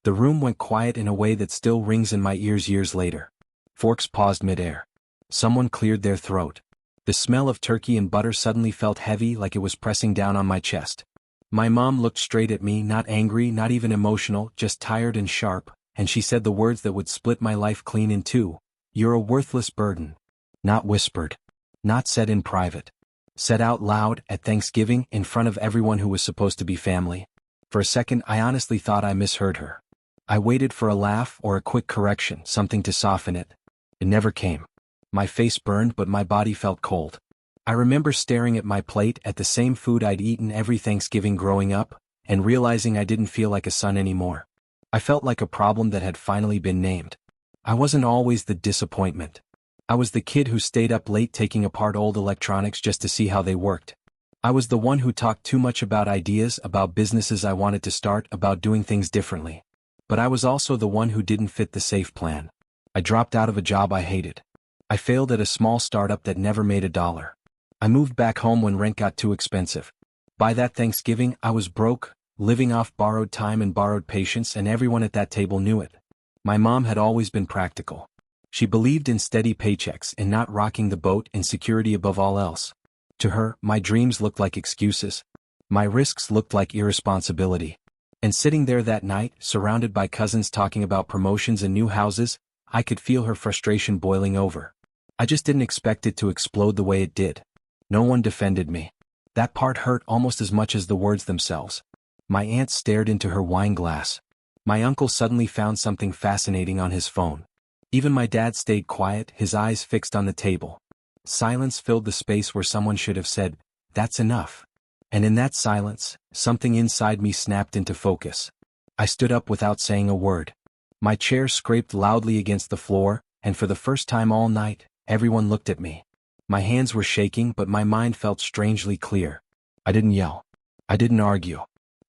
The room went quiet in a way that still rings in my ears years later. Forks paused mid-air. Someone cleared their throat. The smell of turkey and butter suddenly felt heavy, like it was pressing down on my chest. My mom looked straight at me, not angry, not even emotional, just tired and sharp, and she said the words that would split my life clean in two. "You're a worthless burden." Not whispered. Not said in private. Said out loud, at Thanksgiving, in front of everyone who was supposed to be family. For a second I honestly thought I misheard her. I waited for a laugh or a quick correction, something to soften it. It never came. My face burned, but my body felt cold. I remember staring at my plate, at the same food I'd eaten every Thanksgiving growing up, and realizing I didn't feel like a son anymore. I felt like a problem that had finally been named. I wasn't always the disappointment. I was the kid who stayed up late taking apart old electronics just to see how they worked. I was the one who talked too much about ideas, about businesses I wanted to start, about doing things differently. But I was also the one who didn't fit the safe plan. I dropped out of a job I hated. I failed at a small startup that never made a dollar. I moved back home when rent got too expensive. By that Thanksgiving, I was broke, living off borrowed time and borrowed patience, and everyone at that table knew it. My mom had always been practical. She believed in steady paychecks and not rocking the boat, and security above all else. To her, my dreams looked like excuses. My risks looked like irresponsibility. And sitting there that night, surrounded by cousins talking about promotions and new houses, I could feel her frustration boiling over. I just didn't expect it to explode the way it did. No one defended me. That part hurt almost as much as the words themselves. My aunt stared into her wine glass. My uncle suddenly found something fascinating on his phone. Even my dad stayed quiet, his eyes fixed on the table. Silence filled the space where someone should have said, "That's enough." And in that silence, something inside me snapped into focus. I stood up without saying a word. My chair scraped loudly against the floor, and for the first time all night, everyone looked at me. My hands were shaking, but my mind felt strangely clear. I didn't yell. I didn't argue.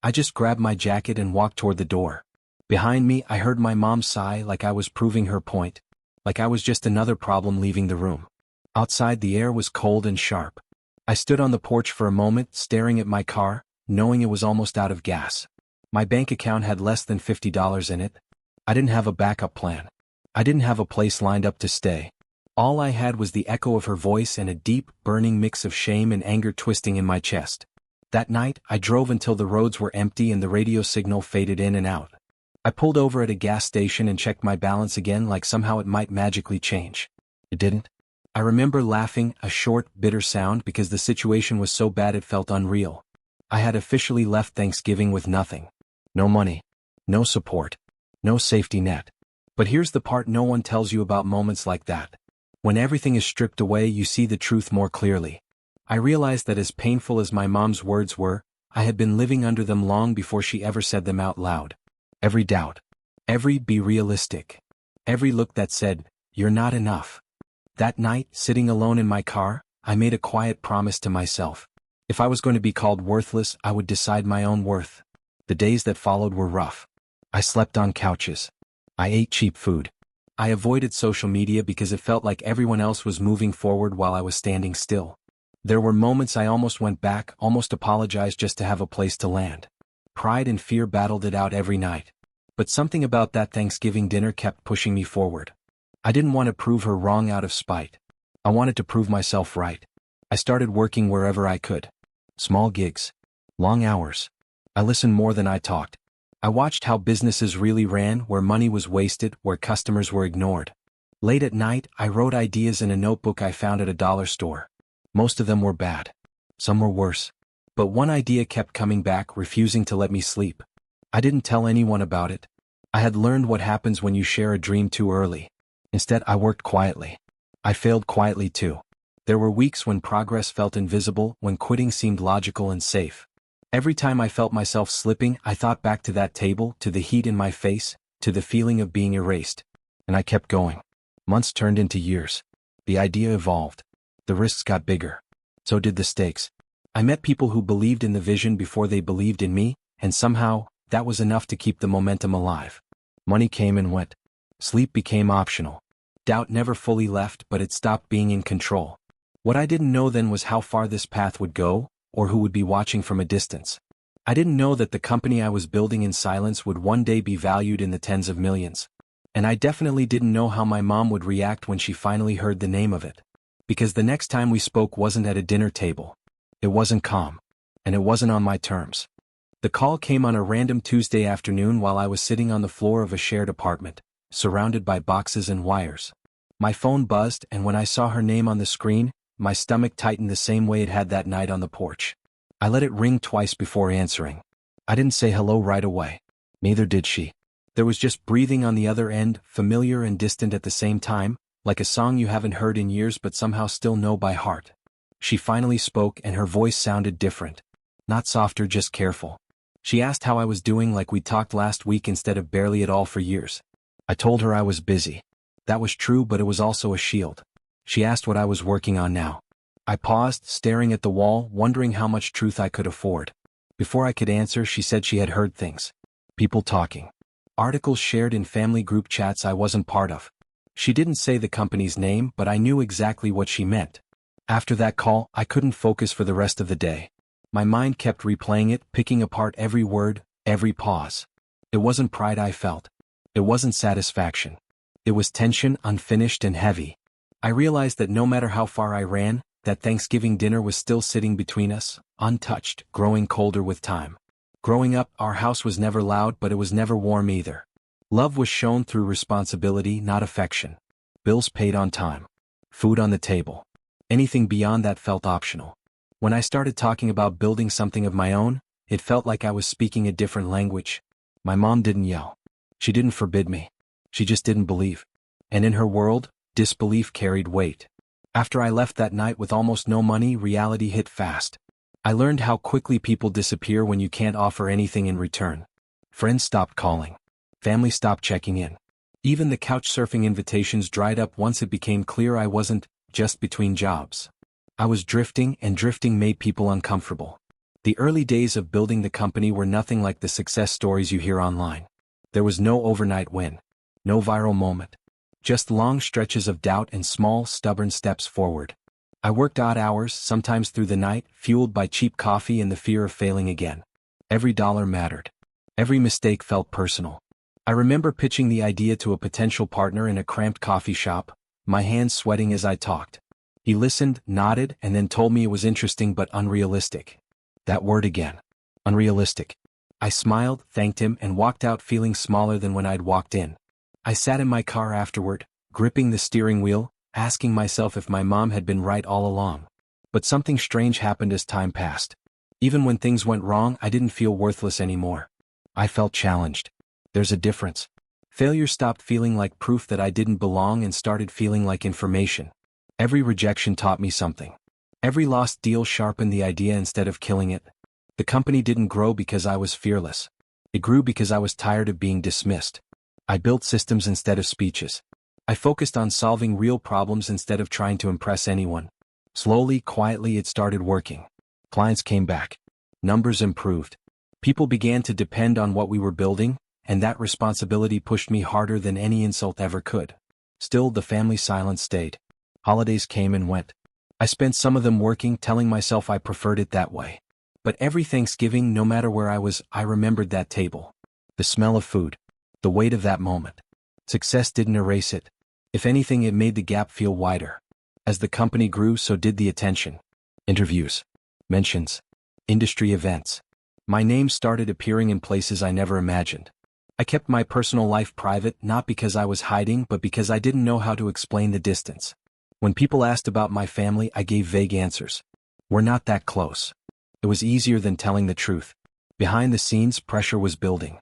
I just grabbed my jacket and walked toward the door. Behind me, I heard my mom sigh, like I was proving her point, like I was just another problem leaving the room. Outside, the air was cold and sharp. I stood on the porch for a moment, staring at my car, knowing it was almost out of gas. My bank account had less than $50 in it. I didn't have a backup plan. I didn't have a place lined up to stay. All I had was the echo of her voice and a deep, burning mix of shame and anger twisting in my chest. That night, I drove until the roads were empty and the radio signal faded in and out. I pulled over at a gas station and checked my balance again, like somehow it might magically change. It didn't. I remember laughing, a short, bitter sound, because the situation was so bad it felt unreal. I had officially left Thanksgiving with nothing. No money. No support. No safety net. But here's the part no one tells you about moments like that. When everything is stripped away, you see the truth more clearly. I realized that as painful as my mom's words were, I had been living under them long before she ever said them out loud. Every doubt. Every "be realistic." Every look that said, "You're not enough." That night, sitting alone in my car, I made a quiet promise to myself. If I was going to be called worthless, I would decide my own worth. The days that followed were rough. I slept on couches. I ate cheap food. I avoided social media because it felt like everyone else was moving forward while I was standing still. There were moments I almost went back, almost apologized just to have a place to land. Pride and fear battled it out every night. But something about that Thanksgiving dinner kept pushing me forward. I didn't want to prove her wrong out of spite. I wanted to prove myself right. I started working wherever I could. Small gigs. Long hours. I listened more than I talked. I watched how businesses really ran, where money was wasted, where customers were ignored. Late at night, I wrote ideas in a notebook I found at a dollar store. Most of them were bad. Some were worse. But one idea kept coming back, refusing to let me sleep. I didn't tell anyone about it. I had learned what happens when you share a dream too early. Instead, I worked quietly. I failed quietly too. There were weeks when progress felt invisible, when quitting seemed logical and safe. Every time I felt myself slipping, I thought back to that table, to the heat in my face, to the feeling of being erased. And I kept going. Months turned into years. The idea evolved. The risks got bigger. So did the stakes. I met people who believed in the vision before they believed in me, and somehow, that was enough to keep the momentum alive. Money came and went. Sleep became optional. Doubt never fully left, but it stopped being in control. What I didn't know then was how far this path would go, or who would be watching from a distance. I didn't know that the company I was building in silence would one day be valued in the tens of millions. And I definitely didn't know how my mom would react when she finally heard the name of it. Because the next time we spoke wasn't at a dinner table. It wasn't calm. And it wasn't on my terms. The call came on a random Tuesday afternoon while I was sitting on the floor of a shared apartment, surrounded by boxes and wires. My phone buzzed, and when I saw her name on the screen, my stomach tightened the same way it had that night on the porch. I let it ring twice before answering. I didn't say hello right away. Neither did she. There was just breathing on the other end, familiar and distant at the same time, like a song you haven't heard in years but somehow still know by heart. She finally spoke, and her voice sounded different. Not softer, just careful. She asked how I was doing, like we talked last week instead of barely at all for years. I told her I was busy. That was true, but it was also a shield. She asked what I was working on now. I paused, staring at the wall, wondering how much truth I could afford. Before I could answer, she said she had heard things. People talking. Articles shared in family group chats I wasn't part of. She didn't say the company's name, but I knew exactly what she meant. After that call, I couldn't focus for the rest of the day. My mind kept replaying it, picking apart every word, every pause. It wasn't pride I felt. It wasn't satisfaction. It was tension, unfinished and heavy. I realized that no matter how far I ran, that Thanksgiving dinner was still sitting between us, untouched, growing colder with time. Growing up, our house was never loud, but it was never warm either. Love was shown through responsibility, not affection. Bills paid on time. Food on the table. Anything beyond that felt optional. When I started talking about building something of my own, it felt like I was speaking a different language. My mom didn't yell. She didn't forbid me. She just didn't believe. And in her world, disbelief carried weight. After I left that night with almost no money, reality hit fast. I learned how quickly people disappear when you can't offer anything in return. Friends stopped calling. Family stopped checking in. Even the couch surfing invitations dried up once it became clear I wasn't just between jobs. I was drifting, and drifting made people uncomfortable. The early days of building the company were nothing like the success stories you hear online. There was no overnight win. No viral moment. Just long stretches of doubt and small, stubborn steps forward. I worked odd hours, sometimes through the night, fueled by cheap coffee and the fear of failing again. Every dollar mattered. Every mistake felt personal. I remember pitching the idea to a potential partner in a cramped coffee shop, my hands sweating as I talked. He listened, nodded, and then told me it was interesting but unrealistic. That word again. Unrealistic. I smiled, thanked him, and walked out feeling smaller than when I'd walked in. I sat in my car afterward, gripping the steering wheel, asking myself if my mom had been right all along. But something strange happened as time passed. Even when things went wrong, I didn't feel worthless anymore. I felt challenged. There's a difference. Failure stopped feeling like proof that I didn't belong and started feeling like information. Every rejection taught me something. Every lost deal sharpened the idea instead of killing it. The company didn't grow because I was fearless. It grew because I was tired of being dismissed. I built systems instead of speeches. I focused on solving real problems instead of trying to impress anyone. Slowly, quietly, it started working. Clients came back. Numbers improved. People began to depend on what we were building, and that responsibility pushed me harder than any insult ever could. Still, the family silence stayed. Holidays came and went. I spent some of them working, telling myself I preferred it that way. But every Thanksgiving, no matter where I was, I remembered that table. The smell of food. The weight of that moment. Success didn't erase it. If anything, it made the gap feel wider. As the company grew, so did the attention. Interviews. Mentions. Industry events. My name started appearing in places I never imagined. I kept my personal life private, not because I was hiding, but because I didn't know how to explain the distance. When people asked about my family, I gave vague answers. We're not that close. It was easier than telling the truth. Behind the scenes, pressure was building.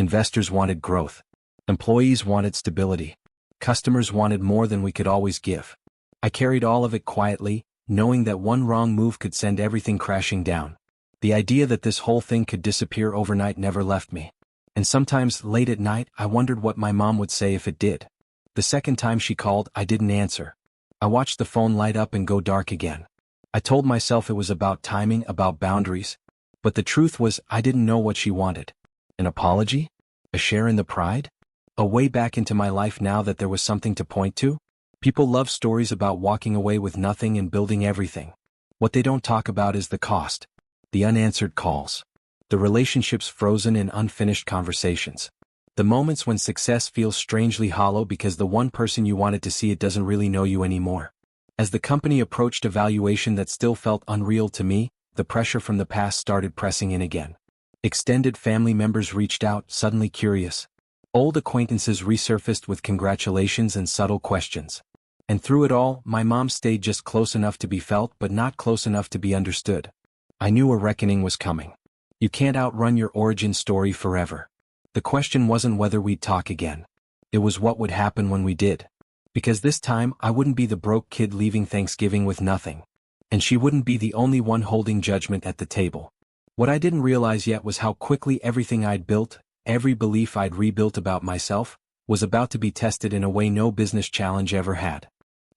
Investors wanted growth. Employees wanted stability. Customers wanted more than we could always give. I carried all of it quietly, knowing that one wrong move could send everything crashing down. The idea that this whole thing could disappear overnight never left me. And sometimes, late at night, I wondered what my mom would say if it did. The second time she called, I didn't answer. I watched the phone light up and go dark again. I told myself it was about timing, about boundaries. But the truth was, I didn't know what she wanted. An apology? A share in the pride? A way back into my life now that there was something to point to? People love stories about walking away with nothing and building everything. What they don't talk about is the cost. The unanswered calls. The relationships frozen in unfinished conversations. The moments when success feels strangely hollow because the one person you wanted to see it doesn't really know you anymore. As the company approached a valuation that still felt unreal to me, the pressure from the past started pressing in again. Extended family members reached out, suddenly curious. Old acquaintances resurfaced with congratulations and subtle questions. And through it all, my mom stayed just close enough to be felt but not close enough to be understood. I knew a reckoning was coming. You can't outrun your origin story forever. The question wasn't whether we'd talk again. It was what would happen when we did. Because this time, I wouldn't be the broke kid leaving Thanksgiving with nothing. And she wouldn't be the only one holding judgment at the table. What I didn't realize yet was how quickly everything I'd built, every belief I'd rebuilt about myself, was about to be tested in a way no business challenge ever had.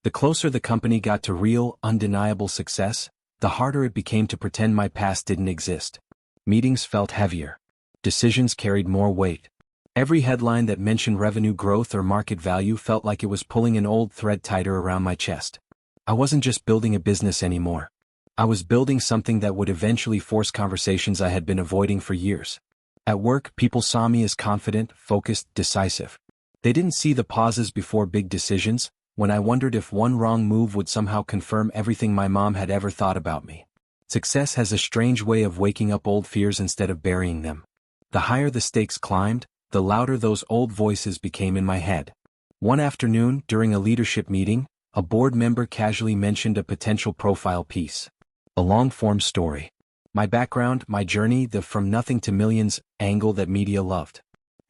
The closer the company got to real, undeniable success, the harder it became to pretend my past didn't exist. Meetings felt heavier. Decisions carried more weight. Every headline that mentioned revenue growth or market value felt like it was pulling an old thread tighter around my chest. I wasn't just building a business anymore. I was building something that would eventually force conversations I had been avoiding for years. At work, people saw me as confident, focused, decisive. They didn't see the pauses before big decisions, when I wondered if one wrong move would somehow confirm everything my mom had ever thought about me. Success has a strange way of waking up old fears instead of burying them. The higher the stakes climbed, the louder those old voices became in my head. One afternoon, during a leadership meeting, a board member casually mentioned a potential profile piece. A long-form story. My background, my journey, the from nothing to millions angle that media loved.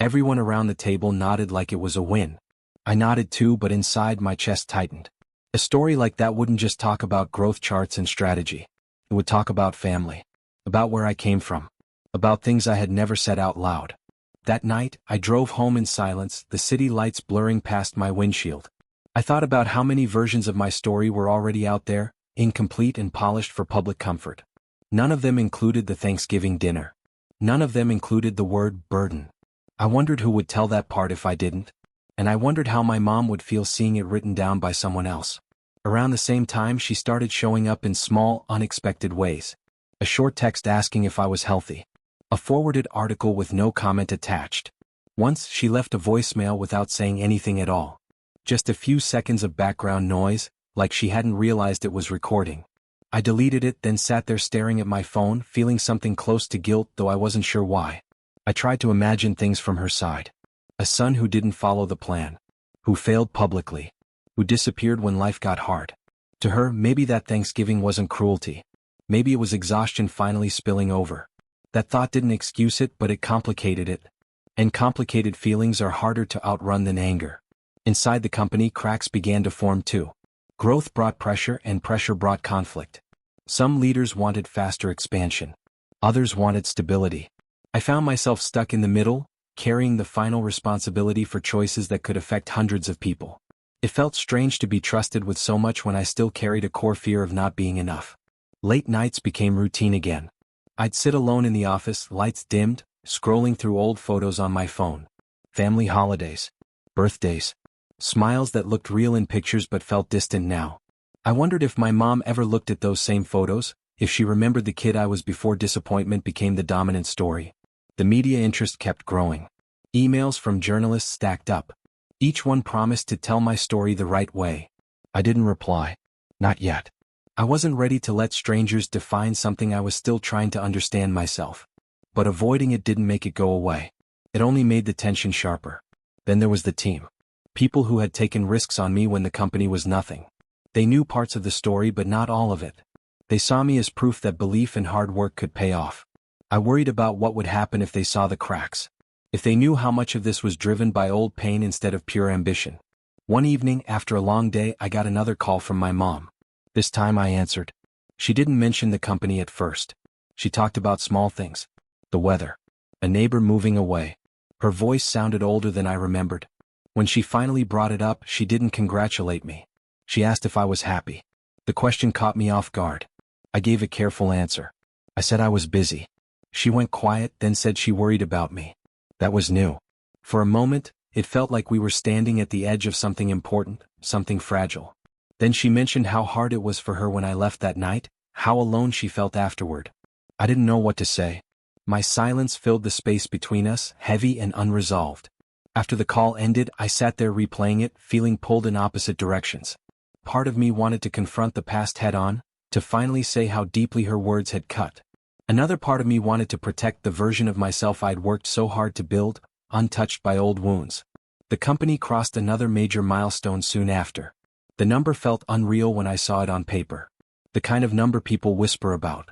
Everyone around the table nodded like it was a win. I nodded too, but inside my chest tightened. A story like that wouldn't just talk about growth charts and strategy. It would talk about family. About where I came from. About things I had never said out loud. That night, I drove home in silence, the city lights blurring past my windshield. I thought about how many versions of my story were already out there, incomplete and polished for public comfort. None of them included the Thanksgiving dinner. None of them included the word burden. I wondered who would tell that part if I didn't. And I wondered how my mom would feel seeing it written down by someone else. Around the same time, she started showing up in small, unexpected ways. A short text asking if I was healthy. A forwarded article with no comment attached. Once, she left a voicemail without saying anything at all. Just a few seconds of background noise, like she hadn't realized it was recording. I deleted it, then sat there staring at my phone, feeling something close to guilt, though I wasn't sure why. I tried to imagine things from her side. A son who didn't follow the plan. Who failed publicly. Who disappeared when life got hard. To her, maybe that Thanksgiving wasn't cruelty. Maybe it was exhaustion finally spilling over. That thought didn't excuse it, but it complicated it. And complicated feelings are harder to outrun than anger. Inside the company, cracks began to form too. Growth brought pressure, and pressure brought conflict. Some leaders wanted faster expansion. Others wanted stability. I found myself stuck in the middle, carrying the final responsibility for choices that could affect hundreds of people. It felt strange to be trusted with so much when I still carried a core fear of not being enough. Late nights became routine again. I'd sit alone in the office, lights dimmed, scrolling through old photos on my phone. Family holidays. Birthdays. Smiles that looked real in pictures but felt distant now. I wondered if my mom ever looked at those same photos, if she remembered the kid I was before disappointment became the dominant story. The media interest kept growing. Emails from journalists stacked up. Each one promised to tell my story the right way. I didn't reply. Not yet. I wasn't ready to let strangers define something I was still trying to understand myself. But avoiding it didn't make it go away. It only made the tension sharper. Then there was the team. People who had taken risks on me when the company was nothing. They knew parts of the story but not all of it. They saw me as proof that belief and hard work could pay off. I worried about what would happen if they saw the cracks. If they knew how much of this was driven by old pain instead of pure ambition. One evening, after a long day, I got another call from my mom. This time I answered. She didn't mention the company at first. She talked about small things. The weather. A neighbor moving away. Her voice sounded older than I remembered. When she finally brought it up, she didn't congratulate me. She asked if I was happy. The question caught me off guard. I gave a careful answer. I said I was busy. She went quiet, then said she worried about me. That was new. For a moment, it felt like we were standing at the edge of something important, something fragile. Then she mentioned how hard it was for her when I left that night, how alone she felt afterward. I didn't know what to say. My silence filled the space between us, heavy and unresolved. After the call ended, I sat there replaying it, feeling pulled in opposite directions. Part of me wanted to confront the past head-on, to finally say how deeply her words had cut. Another part of me wanted to protect the version of myself I'd worked so hard to build, untouched by old wounds. The company crossed another major milestone soon after. The number felt unreal when I saw it on paper. The kind of number people whisper about.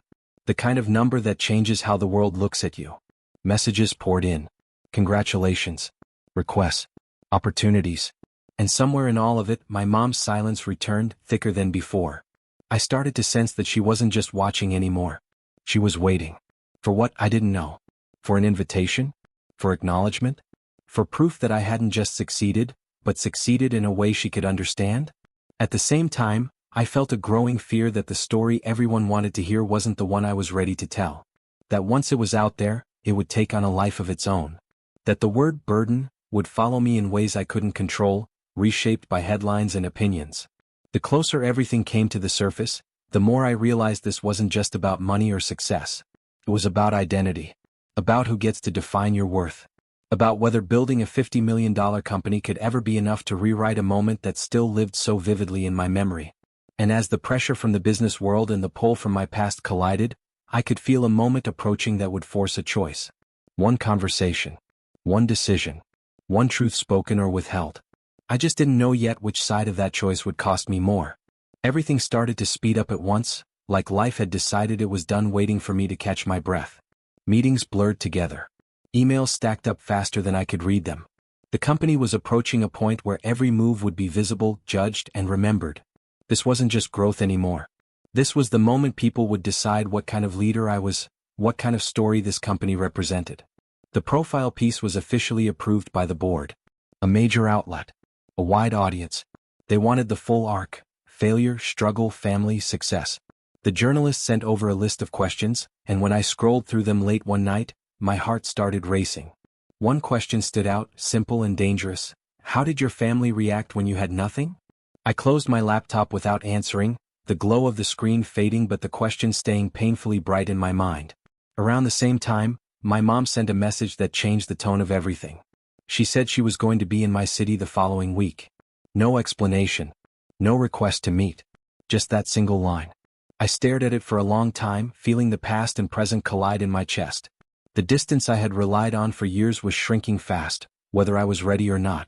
The kind of number that changes how the world looks at you. Messages poured in. Congratulations. Requests. Opportunities. And somewhere in all of it, my mom's silence returned, thicker than before. I started to sense that she wasn't just watching anymore. She was waiting. For what? I didn't know. For an invitation? For acknowledgement? For proof that I hadn't just succeeded, but succeeded in a way she could understand? At the same time, I felt a growing fear that the story everyone wanted to hear wasn't the one I was ready to tell. That once it was out there, it would take on a life of its own. That the word burden would follow me in ways I couldn't control, reshaped by headlines and opinions. The closer everything came to the surface, the more I realized this wasn't just about money or success. It was about identity. About who gets to define your worth. About whether building a $50 million company could ever be enough to rewrite a moment that still lived so vividly in my memory. And as the pressure from the business world and the pull from my past collided, I could feel a moment approaching that would force a choice. One conversation. One decision. One truth spoken or withheld. I just didn't know yet which side of that choice would cost me more. Everything started to speed up at once, like life had decided it was done waiting for me to catch my breath. Meetings blurred together. Emails stacked up faster than I could read them. The company was approaching a point where every move would be visible, judged, and remembered. This wasn't just growth anymore. This was the moment people would decide what kind of leader I was, what kind of story this company represented. The profile piece was officially approved by the board. A major outlet. A wide audience. They wanted the full arc. Failure, struggle, family, success. The journalist sent over a list of questions, and when I scrolled through them late one night, my heart started racing. One question stood out, simple and dangerous. How did your family react when you had nothing? I closed my laptop without answering, the glow of the screen fading but the question staying painfully bright in my mind. Around the same time, my mom sent a message that changed the tone of everything. She said she was going to be in my city the following week. No explanation. No request to meet. Just that single line. I stared at it for a long time, feeling the past and present collide in my chest. The distance I had relied on for years was shrinking fast, whether I was ready or not.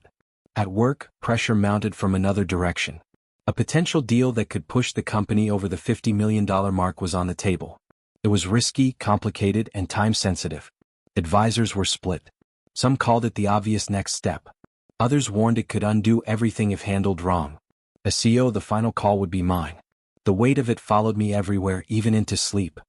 At work, pressure mounted from another direction. A potential deal that could push the company over the $50 million mark was on the table. It was risky, complicated, and time-sensitive. Advisors were split. Some called it the obvious next step. Others warned it could undo everything if handled wrong. As CEO, the final call would be mine. The weight of it followed me everywhere, even into sleep.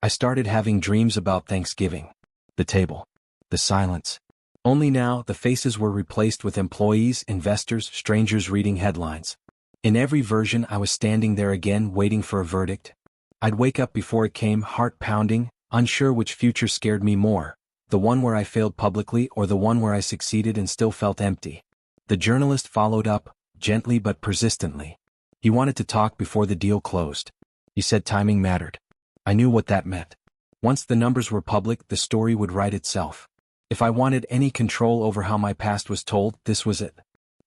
I started having dreams about Thanksgiving. The table. The silence. Only now, the faces were replaced with employees, investors, strangers reading headlines. In every version, I was standing there again, waiting for a verdict. I'd wake up before it came, heart pounding, unsure which future scared me more, the one where I failed publicly or the one where I succeeded and still felt empty. The journalist followed up, gently but persistently. He wanted to talk before the deal closed. He said timing mattered. I knew what that meant. Once the numbers were public, the story would write itself. If I wanted any control over how my past was told, this was it.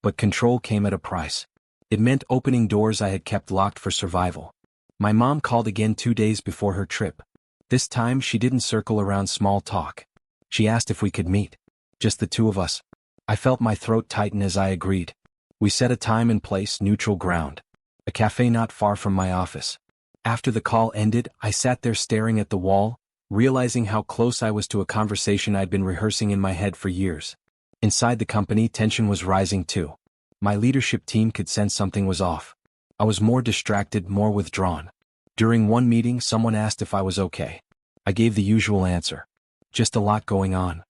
But control came at a price. It meant opening doors I had kept locked for survival. My mom called again 2 days before her trip. This time she didn't circle around small talk. She asked if we could meet. Just the two of us. I felt my throat tighten as I agreed. We set a time and place, neutral ground. A cafe not far from my office. After the call ended, I sat there staring at the wall, realizing how close I was to a conversation I'd been rehearsing in my head for years. Inside the company, tension was rising too. My leadership team could sense something was off. I was more distracted, more withdrawn. During one meeting, someone asked if I was okay. I gave the usual answer. Just a lot going on.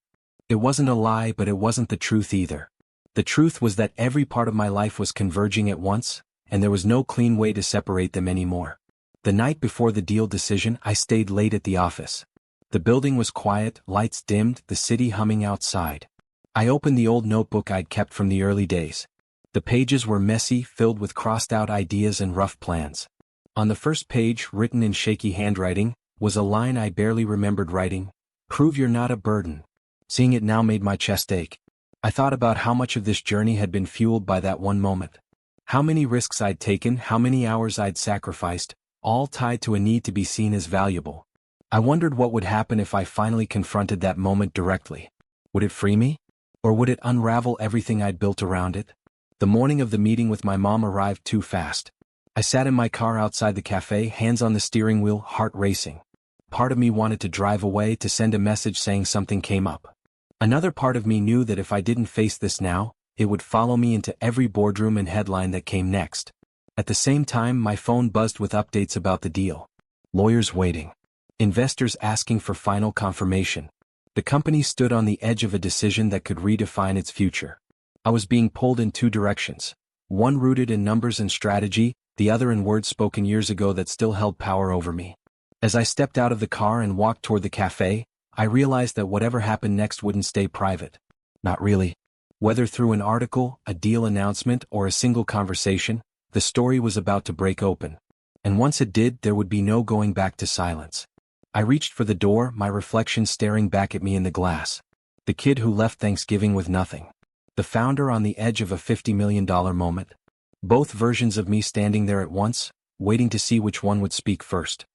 It wasn't a lie, but it wasn't the truth either. The truth was that every part of my life was converging at once, and there was no clean way to separate them anymore. The night before the deal decision, I stayed late at the office. The building was quiet, lights dimmed, the city humming outside. I opened the old notebook I'd kept from the early days. The pages were messy, filled with crossed-out ideas and rough plans. On the first page, written in shaky handwriting, was a line I barely remembered writing. Prove you're not a burden. Seeing it now made my chest ache. I thought about how much of this journey had been fueled by that one moment. How many risks I'd taken, how many hours I'd sacrificed, all tied to a need to be seen as valuable. I wondered what would happen if I finally confronted that moment directly. Would it free me? Or would it unravel everything I'd built around it? The morning of the meeting with my mom arrived too fast. I sat in my car outside the cafe, hands on the steering wheel, heart racing. Part of me wanted to drive away, to send a message saying something came up. Another part of me knew that if I didn't face this now, it would follow me into every boardroom and headline that came next. At the same time, my phone buzzed with updates about the deal. Lawyers waiting. Investors asking for final confirmation. The company stood on the edge of a decision that could redefine its future. I was being pulled in two directions, one rooted in numbers and strategy, the other in words spoken years ago that still held power over me. As I stepped out of the car and walked toward the cafe, I realized that whatever happened next wouldn't stay private. Not really. Whether through an article, a deal announcement, or a single conversation, the story was about to break open. And once it did, there would be no going back to silence. I reached for the door, my reflection staring back at me in the glass. The kid who left Thanksgiving with nothing. The founder on the edge of a $50 million moment. Both versions of me standing there at once, waiting to see which one would speak first.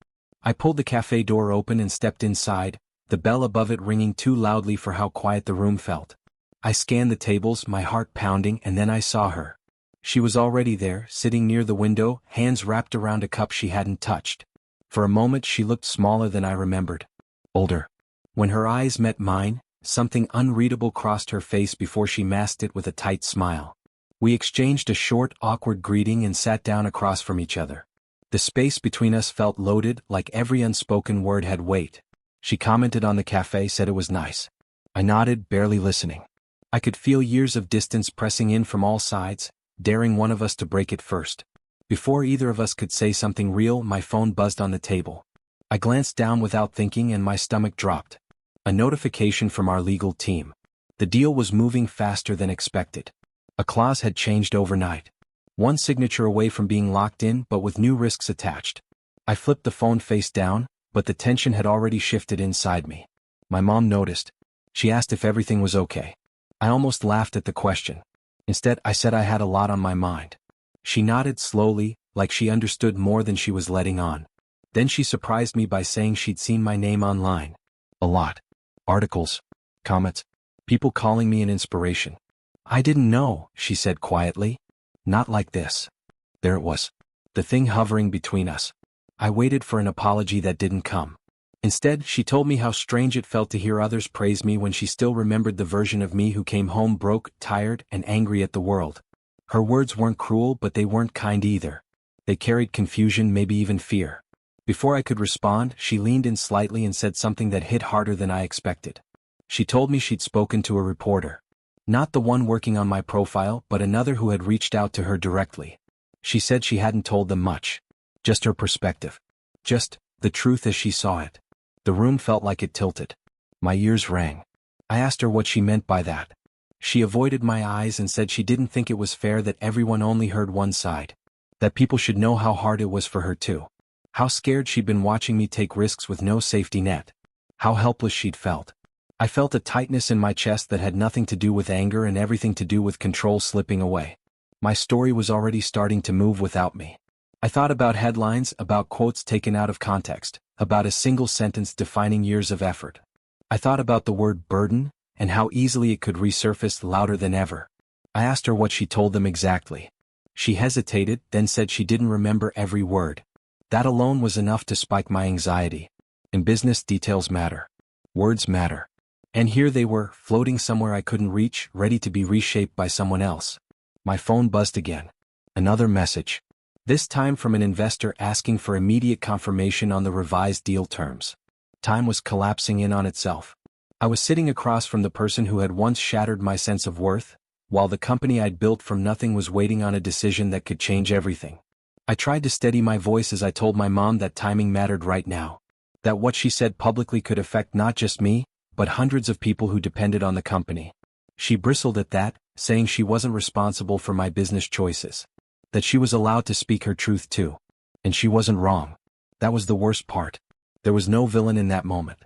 I pulled the cafe door open and stepped inside, the bell above it ringing too loudly for how quiet the room felt. I scanned the tables, my heart pounding, and then I saw her. She was already there, sitting near the window, hands wrapped around a cup she hadn't touched. For a moment she looked smaller than I remembered. Older. When her eyes met mine, something unreadable crossed her face before she masked it with a tight smile. We exchanged a short, awkward greeting and sat down across from each other. The space between us felt loaded, like every unspoken word had weight. She commented on the cafe, said it was nice. I nodded, barely listening. I could feel years of distance pressing in from all sides, daring one of us to break it first. Before either of us could say something real, my phone buzzed on the table. I glanced down without thinking and my stomach dropped. A notification from our legal team. The deal was moving faster than expected. A clause had changed overnight. One signature away from being locked in, but with new risks attached. I flipped the phone face down, but the tension had already shifted inside me. My mom noticed. She asked if everything was okay. I almost laughed at the question. Instead, I said I had a lot on my mind. She nodded slowly, like she understood more than she was letting on. Then she surprised me by saying she'd seen my name online. A lot. Articles. Comments. People calling me an inspiration. I didn't know, she said quietly. Not like this. There it was. The thing hovering between us. I waited for an apology that didn't come. Instead, she told me how strange it felt to hear others praise me when she still remembered the version of me who came home broke, tired, and angry at the world. Her words weren't cruel, but they weren't kind either. They carried confusion, maybe even fear. Before I could respond, she leaned in slightly and said something that hit harder than I expected. She told me she'd spoken to a reporter. Not the one working on my profile, but another who had reached out to her directly. She said she hadn't told them much. Just her perspective. Just the truth as she saw it. The room felt like it tilted. My ears rang. I asked her what she meant by that. She avoided my eyes and said she didn't think it was fair that everyone only heard one side. That people should know how hard it was for her too. How scared she'd been watching me take risks with no safety net. How helpless she'd felt. I felt a tightness in my chest that had nothing to do with anger and everything to do with control slipping away. My story was already starting to move without me. I thought about headlines, about quotes taken out of context, about a single sentence defining years of effort. I thought about the word burden, and how easily it could resurface louder than ever. I asked her what she told them exactly. She hesitated, then said she didn't remember every word. That alone was enough to spike my anxiety. In business, details matter. Words matter. And here they were, floating somewhere I couldn't reach, ready to be reshaped by someone else. My phone buzzed again. Another message. This time from an investor asking for immediate confirmation on the revised deal terms. Time was collapsing in on itself. I was sitting across from the person who had once shattered my sense of worth, while the company I'd built from nothing was waiting on a decision that could change everything. I tried to steady my voice as I told my mom that timing mattered right now. That what she said publicly could affect not just me, but hundreds of people who depended on the company. She bristled at that, saying she wasn't responsible for my business choices. That she was allowed to speak her truth too. And she wasn't wrong. That was the worst part. There was no villain in that moment.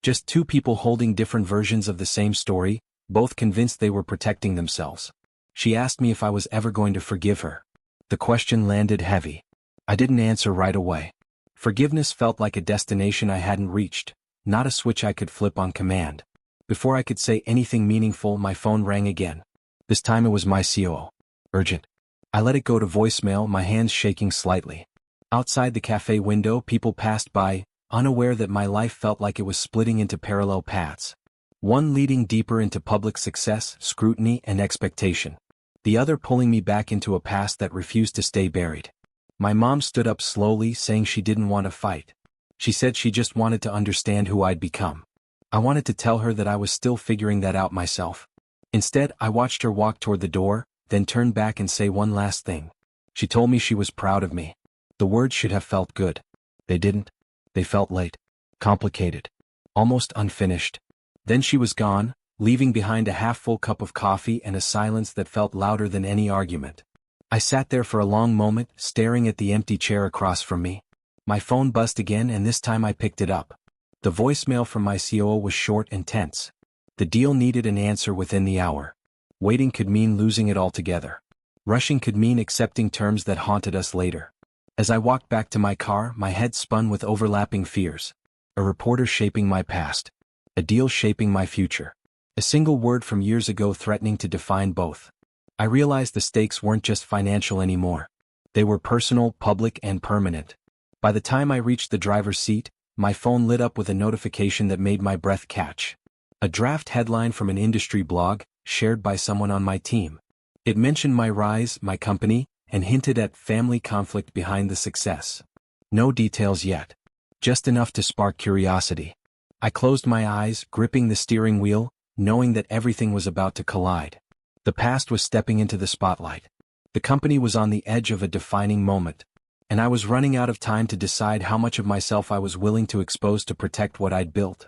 Just two people holding different versions of the same story, both convinced they were protecting themselves. She asked me if I was ever going to forgive her. The question landed heavy. I didn't answer right away. Forgiveness felt like a destination I hadn't reached, not a switch I could flip on command. Before I could say anything meaningful, my phone rang again. This time it was my COO. Urgent. I let it go to voicemail, my hands shaking slightly. Outside the cafe window, people passed by, unaware that my life felt like it was splitting into parallel paths. One leading deeper into public success, scrutiny, and expectation. The other pulling me back into a past that refused to stay buried. My mom stood up slowly, saying she didn't want to fight. She said she just wanted to understand who I'd become. I wanted to tell her that I was still figuring that out myself. Instead, I watched her walk toward the door, then turn back and say one last thing. She told me she was proud of me. The words should have felt good. They didn't. They felt late, complicated, almost unfinished. Then she was gone, leaving behind a half-full cup of coffee and a silence that felt louder than any argument. I sat there for a long moment, staring at the empty chair across from me. My phone buzzed again, and this time I picked it up. The voicemail from my COO was short and tense. The deal needed an answer within the hour. Waiting could mean losing it altogether. Rushing could mean accepting terms that haunted us later. As I walked back to my car, my head spun with overlapping fears. A reporter shaping my past. A deal shaping my future. A single word from years ago threatening to define both. I realized the stakes weren't just financial anymore. They were personal, public, and permanent. By the time I reached the driver's seat, my phone lit up with a notification that made my breath catch. A draft headline from an industry blog, shared by someone on my team. It mentioned my rise, my company, and hinted at family conflict behind the success. No details yet. Just enough to spark curiosity. I closed my eyes, gripping the steering wheel, knowing that everything was about to collide. The past was stepping into the spotlight. The company was on the edge of a defining moment. And I was running out of time to decide how much of myself I was willing to expose to protect what I'd built.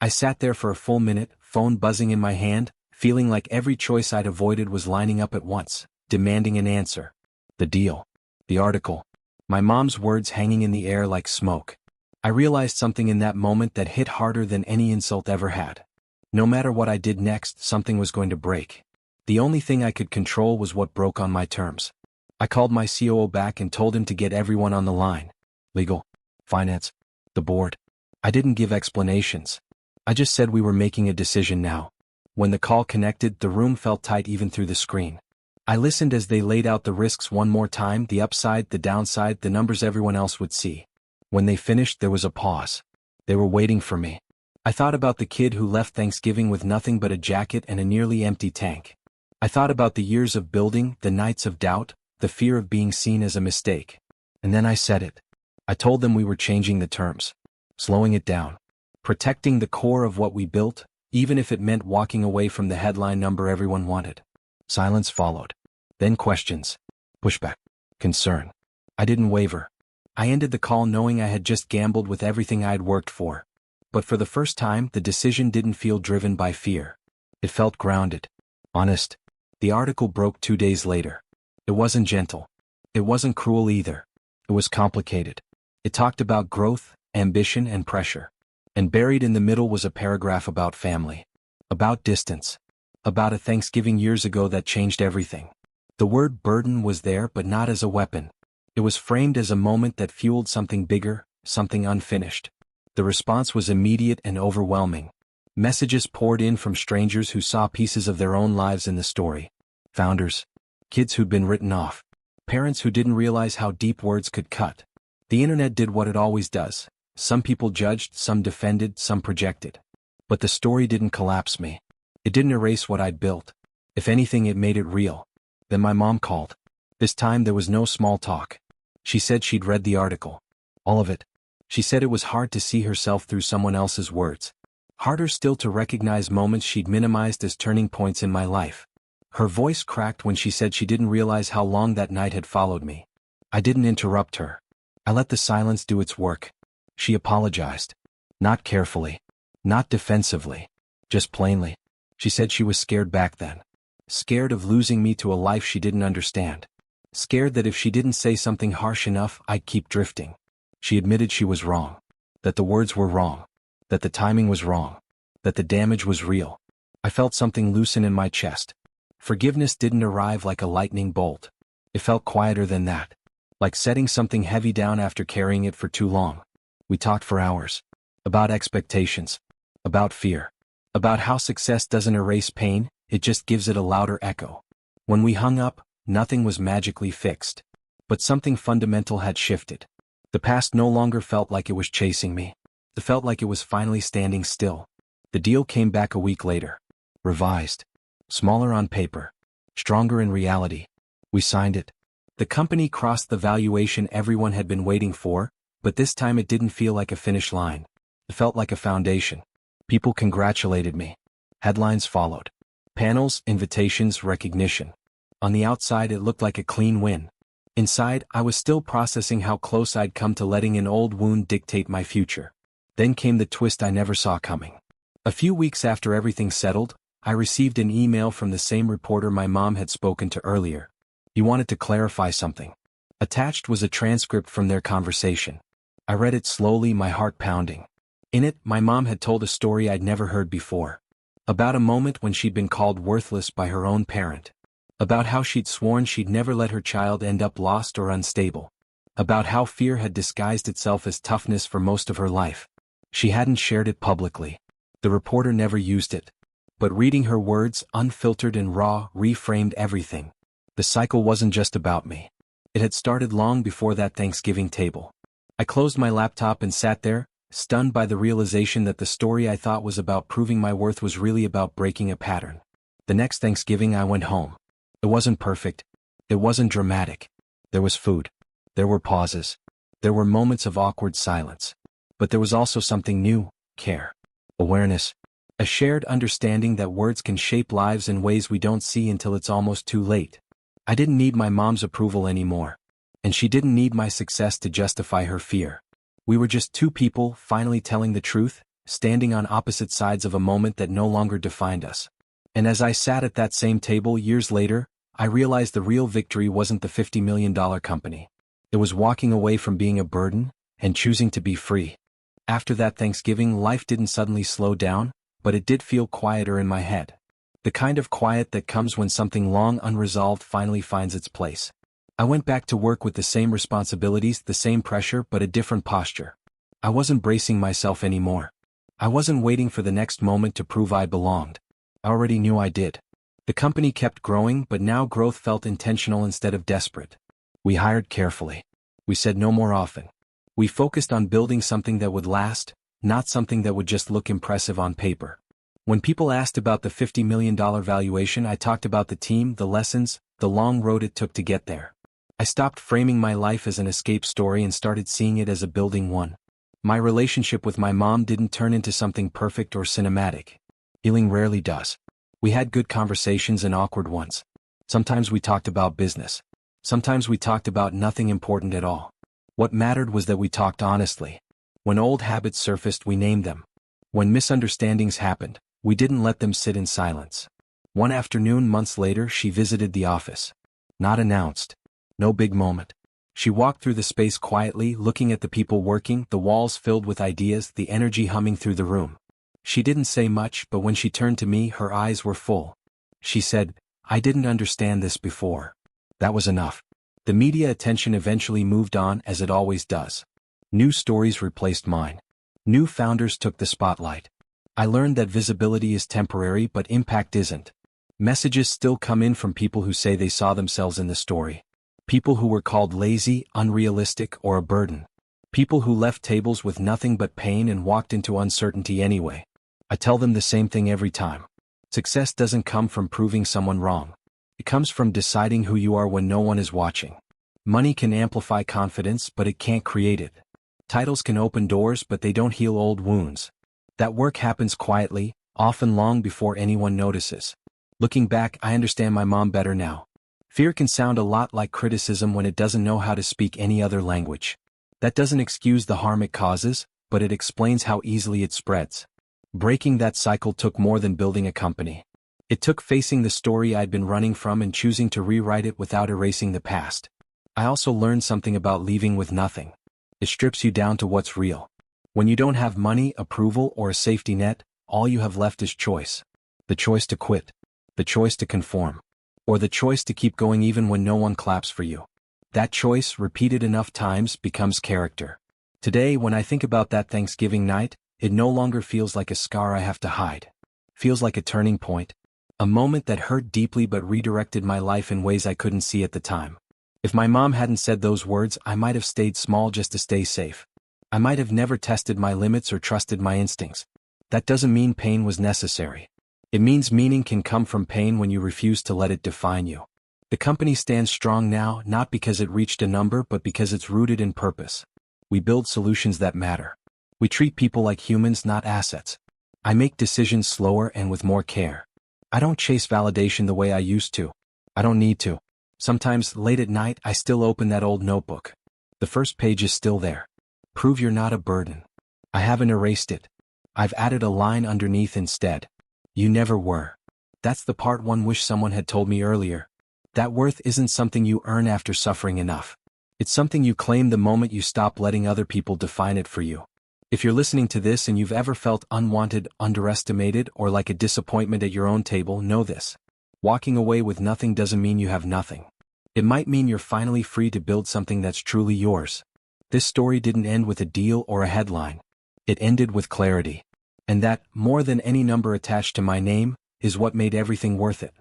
I sat there for a full minute, phone buzzing in my hand, feeling like every choice I'd avoided was lining up at once, demanding an answer. The deal. The article. My mom's words hanging in the air like smoke. I realized something in that moment that hit harder than any insult ever had. No matter what I did next, something was going to break. The only thing I could control was what broke on my terms. I called my COO back and told him to get everyone on the line. Legal, finance, the board. I didn't give explanations. I just said we were making a decision now. When the call connected, the room felt tight even through the screen. I listened as they laid out the risks one more time, the upside, the downside, the numbers everyone else would see. When they finished, there was a pause. They were waiting for me. I thought about the kid who left Thanksgiving with nothing but a jacket and a nearly empty tank. I thought about the years of building, the nights of doubt, the fear of being seen as a mistake. And then I said it. I told them we were changing the terms. Slowing it down. Protecting the core of what we built, even if it meant walking away from the headline number everyone wanted. Silence followed. Then questions. Pushback. Concern. I didn't waver. I ended the call knowing I had just gambled with everything I'd worked for. But for the first time, the decision didn't feel driven by fear. It felt grounded. Honest. The article broke 2 days later. It wasn't gentle. It wasn't cruel either. It was complicated. It talked about growth, ambition, and pressure. And buried in the middle was a paragraph about family. About distance. About a Thanksgiving years ago that changed everything. The word burden was there, but not as a weapon. It was framed as a moment that fueled something bigger, something unfinished. The response was immediate and overwhelming. Messages poured in from strangers who saw pieces of their own lives in the story. Founders. Kids who'd been written off. Parents who didn't realize how deep words could cut. The internet did what it always does. Some people judged, some defended, some projected. But the story didn't collapse me. It didn't erase what I'd built. If anything, it made it real. Then my mom called. This time there was no small talk. She said she'd read the article. All of it. She said it was hard to see herself through someone else's words. Harder still to recognize moments she'd minimized as turning points in my life. Her voice cracked when she said she didn't realize how long that night had followed me. I didn't interrupt her. I let the silence do its work. She apologized. Not carefully. Not defensively. Just plainly. She said she was scared back then. Scared of losing me to a life she didn't understand. Scared that if she didn't say something harsh enough, I'd keep drifting. She admitted she was wrong. That the words were wrong. that the timing was wrong, that the damage was real. I felt something loosen in my chest. Forgiveness didn't arrive like a lightning bolt. It felt quieter than that, like setting something heavy down after carrying it for too long. We talked for hours. About expectations. About fear. About how success doesn't erase pain, it just gives it a louder echo. When we hung up, nothing was magically fixed. But something fundamental had shifted. The past no longer felt like it was chasing me. It felt like it was finally standing still. The deal came back a week later. Revised. Smaller on paper. Stronger in reality. We signed it. The company crossed the valuation everyone had been waiting for, but this time it didn't feel like a finish line. It felt like a foundation. People congratulated me. Headlines followed. Panels, invitations, recognition. On the outside it looked like a clean win. Inside, I was still processing how close I'd come to letting an old wound dictate my future. Then came the twist I never saw coming. A few weeks after everything settled, I received an email from the same reporter my mom had spoken to earlier. He wanted to clarify something. Attached was a transcript from their conversation. I read it slowly, my heart pounding. In it, my mom had told a story I'd never heard before. About a moment when she'd been called worthless by her own parent. About how she'd sworn she'd never let her child end up lost or unstable. About how fear had disguised itself as toughness for most of her life. She hadn't shared it publicly. The reporter never used it. But reading her words, unfiltered and raw, reframed everything. The cycle wasn't just about me. It had started long before that Thanksgiving table. I closed my laptop and sat there, stunned by the realization that the story I thought was about proving my worth was really about breaking a pattern. The next Thanksgiving I went home. It wasn't perfect. It wasn't dramatic. There was food. There were pauses. There were moments of awkward silence. But there was also something new: care. Awareness. A shared understanding that words can shape lives in ways we don't see until it's almost too late. I didn't need my mom's approval anymore. And she didn't need my success to justify her fear. We were just two people finally telling the truth, standing on opposite sides of a moment that no longer defined us. And as I sat at that same table years later, I realized the real victory wasn't the $50 million company. It was walking away from being a burden and choosing to be free. After that Thanksgiving, life didn't suddenly slow down, but it did feel quieter in my head. The kind of quiet that comes when something long unresolved finally finds its place. I went back to work with the same responsibilities, the same pressure, but a different posture. I wasn't bracing myself anymore. I wasn't waiting for the next moment to prove I belonged. I already knew I did. The company kept growing, but now growth felt intentional instead of desperate. We hired carefully. We said no more often. We focused on building something that would last, not something that would just look impressive on paper. When people asked about the $50 million valuation, I talked about the team, the lessons, the long road it took to get there. I stopped framing my life as an escape story and started seeing it as a building one. My relationship with my mom didn't turn into something perfect or cinematic. Healing rarely does. We had good conversations and awkward ones. Sometimes we talked about business. Sometimes we talked about nothing important at all. What mattered was that we talked honestly. When old habits surfaced, we named them. When misunderstandings happened, we didn't let them sit in silence. One afternoon, months later, she visited the office. Not announced. No big moment. She walked through the space quietly, looking at the people working, the walls filled with ideas, the energy humming through the room. She didn't say much, but when she turned to me, her eyes were full. She said, "I didn't understand this before." That was enough. The media attention eventually moved on, as it always does. New stories replaced mine. New founders took the spotlight. I learned that visibility is temporary, but impact isn't. Messages still come in from people who say they saw themselves in the story. People who were called lazy, unrealistic, or a burden. People who left tables with nothing but pain and walked into uncertainty anyway. I tell them the same thing every time. Success doesn't come from proving someone wrong. It comes from deciding who you are when no one is watching. Money can amplify confidence, but it can't create it. Titles can open doors, but they don't heal old wounds. That work happens quietly, often long before anyone notices. Looking back, I understand my mom better now. Fear can sound a lot like criticism when it doesn't know how to speak any other language. That doesn't excuse the harm it causes, but it explains how easily it spreads. Breaking that cycle took more than building a company. It took facing the story I'd been running from and choosing to rewrite it without erasing the past. I also learned something about leaving with nothing. It strips you down to what's real. When you don't have money, approval, or a safety net, all you have left is choice. The choice to quit. The choice to conform. Or the choice to keep going even when no one claps for you. That choice, repeated enough times, becomes character. Today, when I think about that Thanksgiving night, it no longer feels like a scar I have to hide. Feels like a turning point. A moment that hurt deeply but redirected my life in ways I couldn't see at the time. If my mom hadn't said those words, I might have stayed small just to stay safe. I might have never tested my limits or trusted my instincts. That doesn't mean pain was necessary. It means meaning can come from pain when you refuse to let it define you. The company stands strong now, not because it reached a number but because it's rooted in purpose. We build solutions that matter. We treat people like humans, not assets. I make decisions slower and with more care. I don't chase validation the way I used to. I don't need to. Sometimes, late at night, I still open that old notebook. The first page is still there. Prove you're not a burden. I haven't erased it. I've added a line underneath instead. You never were. That's the part one wish someone had told me earlier. That worth isn't something you earn after suffering enough. It's something you claim the moment you stop letting other people define it for you. If you're listening to this and you've ever felt unwanted, underestimated, or like a disappointment at your own table, know this. Walking away with nothing doesn't mean you have nothing. It might mean you're finally free to build something that's truly yours. This story didn't end with a deal or a headline. It ended with clarity. And that, more than any number attached to my name, is what made everything worth it.